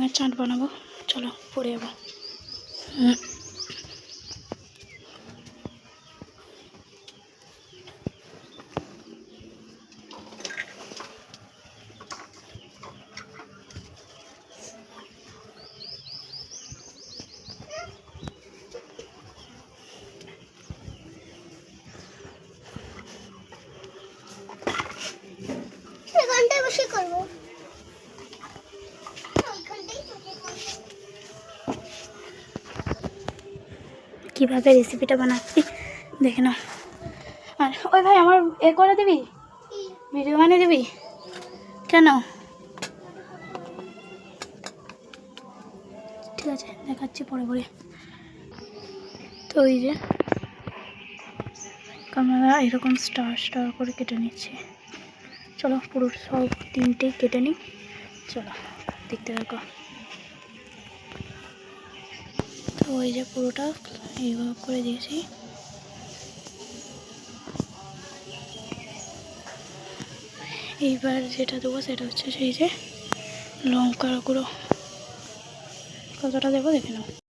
ডিমের চাট বানাবো, চলো পরে যাবো। কিভাবে রেসিপিটা বানাচ্ছি দেখে নাও। আর ওই ভাই আমার এ করে দিবি, ভিডিও বানিয়ে দিবি কেন? ঠিক আছে দেখাচ্ছি পরে পরে। তো ওই যে আমরা এরকম স্টার স্টার করে কেটে নিচ্ছি। চলো পুরো সব 3টেই কেটে নিই, চলো দেখতে থাকো। তো ওই যে পুরোটা এইভাবে করে দিয়েছি। এইবার যেটা দেবো সেটা হচ্ছে সেই যে লঙ্কার গুঁড়ো, কতটা দেবো দেখে নাও।